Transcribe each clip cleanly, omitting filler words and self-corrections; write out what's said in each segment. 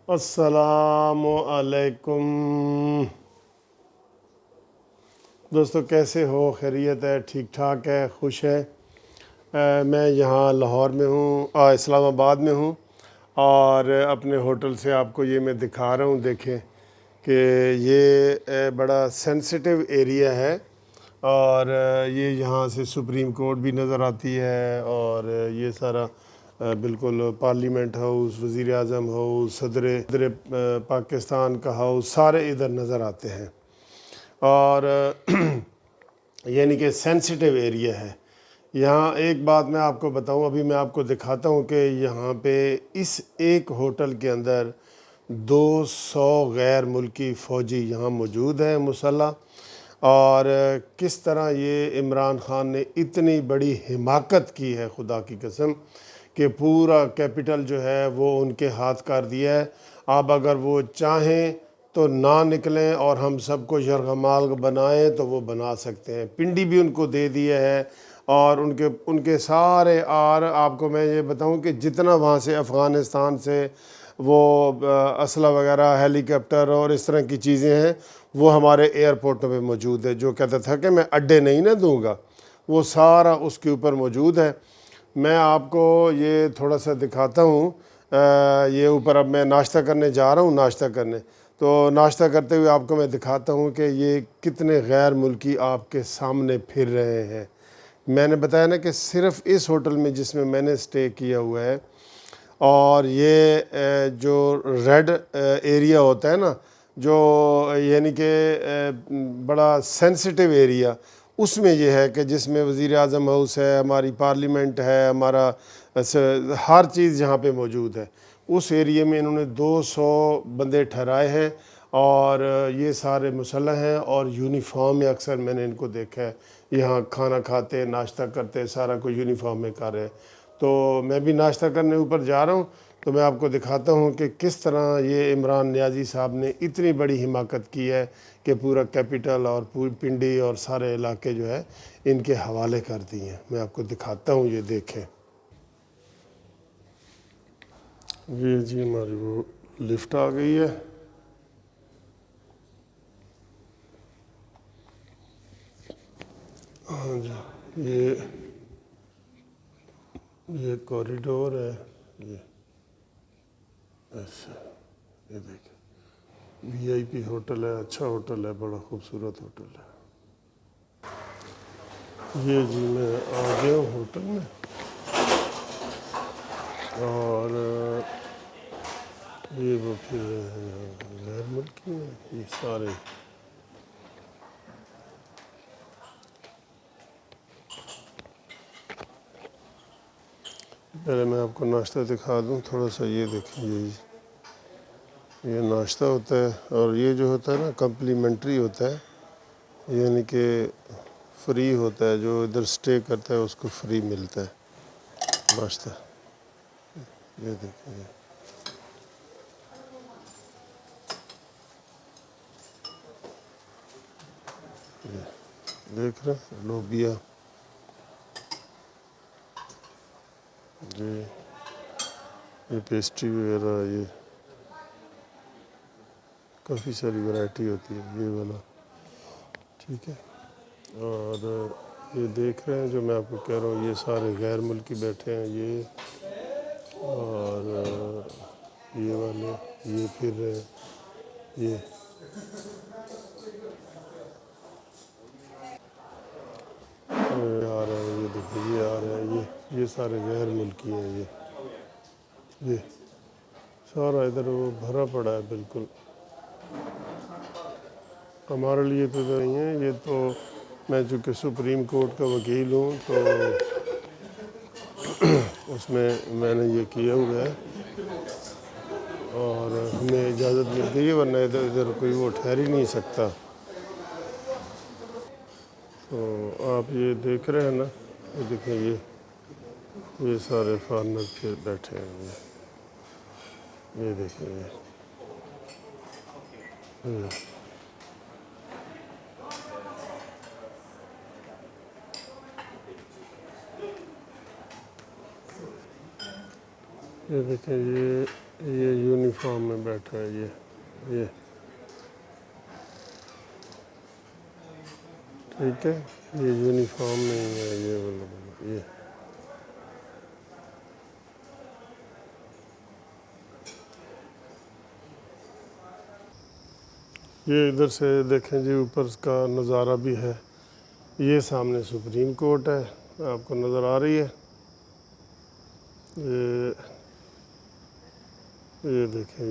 السلام علیکم دوستو، کیسے ہو؟ خیریت ہے؟ ٹھیک ٹھاک ہے؟ خوش ہے؟ میں یہاں لاہور میں ہوں، اسلام آباد میں ہوں، اور اپنے ہوٹل سے آپ کو یہ میں دکھا رہا ہوں. دیکھیں کہ یہ بڑا سینسٹیو ایریا ہے، اور یہ یہاں سے سپریم کورٹ بھی نظر آتی ہے، اور یہ سارا بالکل پارلیمنٹ ہاؤس، وزیر اعظم ہاؤس، صدر پاکستان کا ہاؤس، سارے ادھر نظر آتے ہیں. اور یعنی کہ سینسٹیو ایریا ہے. یہاں ایک بات میں آپ کو بتاؤں، ابھی میں آپ کو دکھاتا ہوں کہ یہاں پہ اس ایک ہوٹل کے اندر 200 غیر ملکی فوجی یہاں موجود ہیں مسلح. اور کس طرح یہ عمران خان نے اتنی بڑی حماقت کی ہے، خدا کی قسم، کہ پورا کیپٹل جو ہے وہ ان کے ہاتھ کر دیا ہے. اب اگر وہ چاہیں تو نہ نکلیں اور ہم سب کو یرغمال بنائیں تو وہ بنا سکتے ہیں. پنڈی بھی ان کو دے دیا ہے، اور ان کے سارے آپ کو میں یہ بتاؤں کہ جتنا وہاں سے افغانستان سے وہ اسلحہ وغیرہ، ہیلی کاپٹر اور اس طرح کی چیزیں ہیں، وہ ہمارے ایئرپورٹوں پہ موجود ہے. جو کہتا تھا کہ میں اڈے نہیں نہ دوں گا، وہ سارا اس کے اوپر موجود ہے. میں آپ کو یہ تھوڑا سا دکھاتا ہوں. یہ اوپر اب میں ناشتہ کرنے جا رہا ہوں، ناشتہ کرنے. تو ناشتہ کرتے ہوئے آپ کو میں دکھاتا ہوں کہ یہ کتنے غیر ملکی آپ کے سامنے پھر رہے ہیں. میں نے بتایا نا کہ صرف اس ہوٹل میں جس میں نے اسٹے کیا ہوا ہے، اور یہ جو ریڈ ایریا ہوتا ہے نا، جو یعنی کہ بڑا سینسٹیو ایریا، اس میں یہ ہے کہ جس میں وزیر اعظم ہاؤس ہے، ہماری پارلیمنٹ ہے، ہمارا ہر چیز یہاں پہ موجود ہے. اس ایریے میں انہوں نے 200 بندے ٹھہرائے ہیں، اور یہ سارے مسلح ہیں اور یونیفارم میں. اکثر میں نے ان کو دیکھا ہے یہاں کھانا کھاتے، ناشتہ کرتے، سارا کوئی یونیفارم میں کر رہے. تو میں بھی ناشتہ کرنے اوپر جا رہا ہوں، تو میں آپ کو دکھاتا ہوں کہ کس طرح یہ عمران نیازی صاحب نے اتنی بڑی حماقت کی ہے کہ پورا کیپٹل اور پنڈی اور سارے علاقے جو ہے ان کے حوالے کر دیے ہیں. میں آپ کو دکھاتا ہوں، یہ دیکھیں. یہ جی ہماری وہ لفٹ آ گئی ہے. ہاں جی، یہ کوریڈور ہے. یہ ایسا، یہ دیکھیں، وی آئی پی ہوٹل ہے، اچھا ہوٹل ہے، بڑا خوبصورت ہوٹل ہے. یہ جی میں آ گیا ہوں ہوٹل میں، اور یہ وہ پھر رہے ہیں غیر ملکی ہیں یہ سارے. پہلے میں آپ کو ناشتہ دکھا دوں تھوڑا سا. یہ دیکھیں، یہ ناشتہ ہوتا ہے، اور یہ جو ہوتا ہے نا کمپلیمنٹری ہوتا ہے، یعنی کہ فری ہوتا ہے. جو ادھر اسٹے کرتا ہے اس کو فری ملتا ہے ناشتہ. یہ دیکھیں، دیکھ رہے ہیں لوبیا. جی یہ پیسٹری وغیرہ، یہ کافی ساری ورائٹی ہوتی ہے. یہ والا ٹھیک ہے. اور یہ دیکھ رہے ہیں جو میں آپ کو کہہ رہا ہوں، یہ سارے غیر ملکی بیٹھے ہیں. یہ اور یہ والے، یہ پھر یہ آ رہے ہیں. یہ دیکھیں، یہ آ رہے ہیں. یہ سارے غیر ملکی ہیں. یہ سارا ادھر وہ بھرا پڑا ہے بالکل. ہمارے لیے تو نہیں ہے یہ. تو میں چونکہ سپریم کورٹ کا وکیل ہوں، تو اس میں نے یہ کیا ہوا ہے، اور ہمیں اجازت مل گئی ہے، ورنہ ادھر کوئی وہ ٹھہر ہی نہیں سکتا. تو آپ یہ دیکھ رہے ہیں نا، یہ دیکھیں، یہ سارے فارنر پھر بیٹھے ہیں. یہ دیکھیں، یہ دیکھیں یہ یونیفارم میں بیٹھا ہے یہ ٹھیک ہے، یہ یونیفارم میں ہی ہے یہ یہ ادھر سے دیکھیں جی اوپر کا نظارہ بھی ہے. یہ سامنے سپریم کورٹ ہے، آپ کو نظر آ رہی ہے. یہ دیکھیں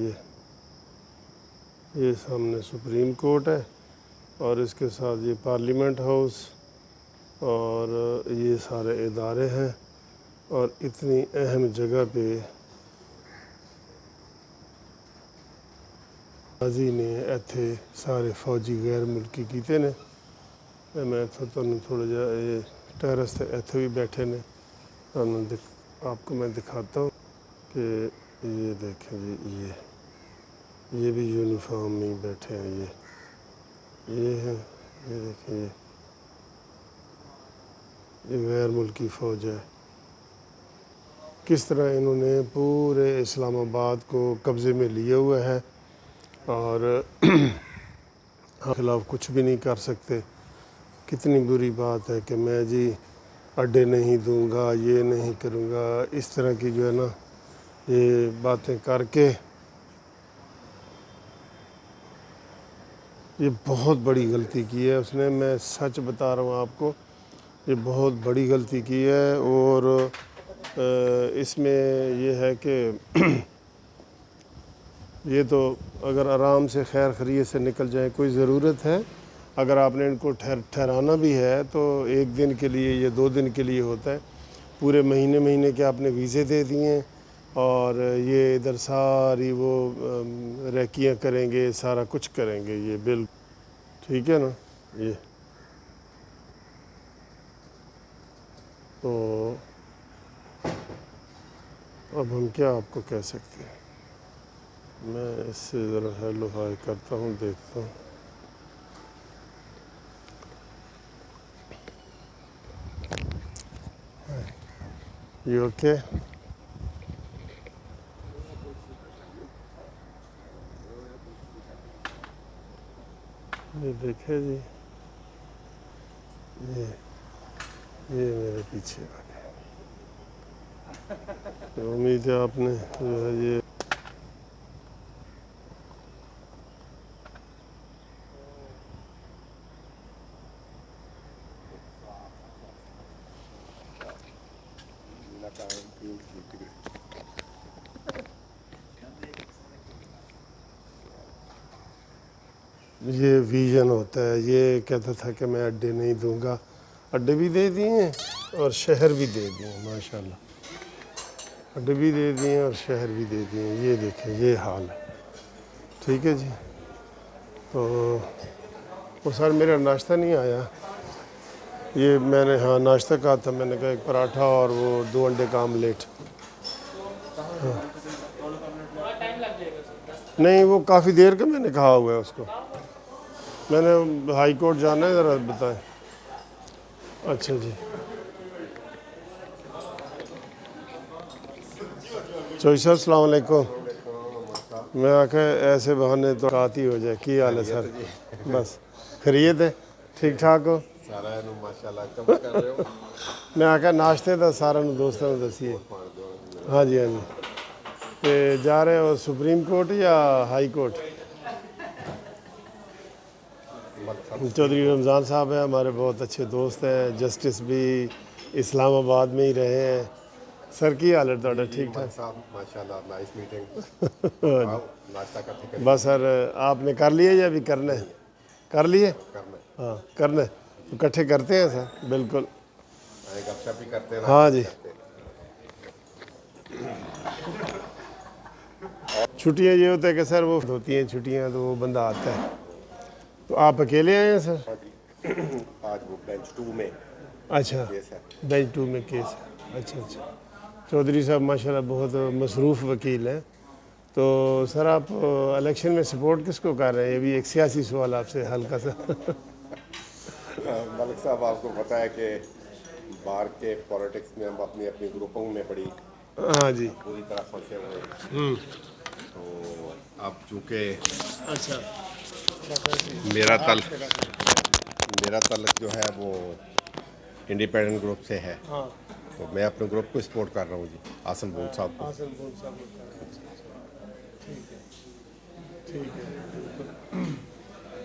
یہ سامنے سپریم کورٹ ہے اور اس کے ساتھ یہ پارلیمنٹ ہاؤس اور یہ سارے ادارے ہیں. اور اتنی اہم جگہ پہ غازی نے ایتھے سارے فوجی غیر ملکی کیتے نے. میں تھوڑا جا یہ ٹیرس تے ایتھے بھی بیٹھے نے، آپ کو میں دکھاتا ہوں کہ یہ دیکھیں جی یہ بھی یونیفارم میں ہی بیٹھے ہیں. یہ ہے، یہ دیکھیں یہ غیر ملکی فوج ہے. کس طرح انہوں نے پورے اسلام آباد کو قبضے میں لیا ہوا ہے اور خلاف کچھ بھی نہیں کر سکتے. کتنی بری بات ہے کہ میں جی اڈے نہیں دوں گا، یہ نہیں کروں گا، اس طرح کی جو ہے نا یہ باتیں کر کے یہ بہت بڑی غلطی کی ہے اس نے. میں سچ بتا رہا ہوں آپ کو، یہ بہت بڑی غلطی کی ہے. اور اس میں یہ ہے کہ یہ تو اگر آرام سے خیر خیریت سے نکل جائے، کوئی ضرورت ہے اگر آپ نے ان کو ٹھہرانا بھی ہے تو 1 دن کے لیے یا 2 دن کے لیے ہوتا ہے. پورے مہینے کے آپ نے ویزے دے دیے ہیں اور یہ ادھر ساری وہ ریکیاں کریں گے، سارا کچھ کریں گے. یہ بالکل ٹھیک ہے نا. یہ تو اب ہم کیا آپ کو کہہ سکتے ہیں. میں اس سے ذرا ہیلو ہائی کرتا ہوں، دیکھتا ہوں. یہ اوکے. یہ دیکھیں جی یہ میرے پیچھے امید ہے آپ نے جو ہے یہ ویژن ہوتا ہے. یہ کہتا تھا کہ میں اڈے نہیں دوں گا. اڈے بھی دے دیے ہیں اور شہر بھی دے دیے ہیں، ماشاءاللہ. اڈے بھی دے دیے ہیں اور شہر بھی دے دیے ہیں. یہ دیکھیں یہ حال ہے. ٹھیک ہے جی. تو وہ سر میرا ناشتہ نہیں آیا. یہ میں نے ناشتہ کہا تھا، میں نے کہا 1 پراٹھا اور وہ 2 انڈے کا آملیٹ. نہیں وہ کافی دیر کا میں نے کہا ہوا ہے اس کو. میں نے ہائی کورٹ جانا ہے، ذرا بتائیں. اچھا جی. چوئی صاحب السلام علیکم. میں آخا ایسے بہانے تو رات ہی ہو جائے. کی حال ہے سر؟ بس خیریت ہے، ٹھیک ٹھاک ہو؟ میں آخا ناشتے کا سارا دوستوں کو دسیے. ہاں جی ہاں جی. کہ جا رہے ہو سپریم کورٹ یا ہائی کورٹ؟ چودھری رمضان صاحب ہیں ہمارے بہت اچھے دوست ہیں، جسٹس بھی اسلام آباد میں ہی رہے ہیں. سر کی حال ہے تھوڑا؟ ٹھیک ٹھاک بس سر آپ نے کر لیا یا ابھی کرنا ہے؟ کر لیے؟ ہاں کرنا ہے تو اکٹھے کرتے ہیں سر. بالکل ہاں جی. چھٹیاں یہ ہوتا ہے کہ سر وہ ہوتی ہیں چھٹیاں تو وہ بندہ آتا ہے. تو آپ اکیلے آئے ہیں سر؟ آج وہ بینچ 2 میں اچھا بینچ 2 میں کیس ہے. اچھا اچھا. چودھری صاحب ماشاءاللہ بہت مصروف وکیل ہیں. تو سر آپ الیکشن میں سپورٹ کس کو کر رہے ہیں؟ یہ بھی ایک سیاسی سوال آپ سے ہلکا سا. ملک صاحب آپ کو پتہ ہے کہ باہر کے پولیٹکس میں ہم اپنی گروپوں میں بڑی ہاں جی. پوری طرح پھنسے ہوئے ہیں. تو اب چونکہ اچھا میرا تعلق جو ہے وہ انڈیپینڈنٹ گروپ سے ہے. ہاں تو میں اپنے گروپ کو سپورٹ کر رہا ہوں جی، آسم بون صاحب کو. آسن بول صاحب کو کر رہے ہیں. ٹھیک ہے ٹھیک ہے بالکل.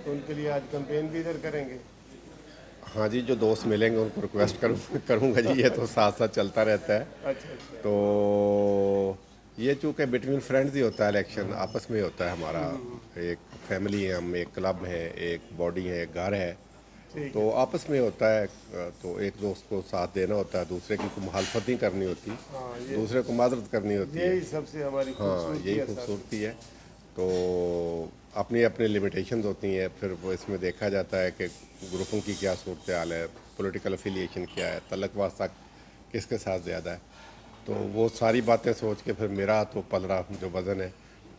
تو ان کے لیے آج کمپین بھی ادھر کریں گے. ہاں جی، جو دوست ملیں گے ان کو ریکویسٹ کروں گا جی. یہ تو ساتھ ساتھ چلتا رہتا ہے. اچھا اچھا. تو یہ چونکہ بٹوین فرینڈز ہی ہوتا ہے، الیکشن آپس میں ہوتا ہے ہمارا. ایک فیملی ہے، ہم ایک کلب ہے، ایک باڈی ہے، ایک گھر ہے. ٹھیک ہے تو آپس میں ہوتا ہے. تو ایک دوست کو ساتھ دینا ہوتا ہے، دوسرے کی مخالفت نہیں کرنی ہوتی، ہاں دوسرے کو معذرت کرنی ہوتی ہے. یہی سب سے ہماری ہاں، خوبصورتی یہی ہے سر. خوبصورتی ہے. تو اپنی اپنی لمیٹیشنز ہوتی ہیں. پھر وہ اس میں دیکھا جاتا ہے کہ گروپوں کی کیا صورتحال ہے، پولیٹیکل افیلیشن کیا ہے، تعلق واسطہ کس کے ساتھ زیادہ ہے. تو وہ ساری باتیں سوچ کے پھر میرا تو پلڑا جو وزن ہے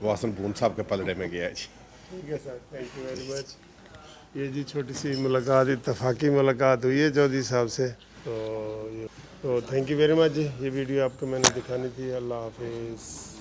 وہ آسم بون صاحب کے پلڑے میں گیا ہے جی. ٹھیک ہے سر، تھینک یو ویری مچ. یہ جی چھوٹی سی ملاقات، اتفاقی ملاقات ہوئی ہے چودھری صاحب سے. تو تھینک یو ویری مچ جی. یہ ویڈیو آپ کو میں نے دکھانی تھی. اللہ حافظ.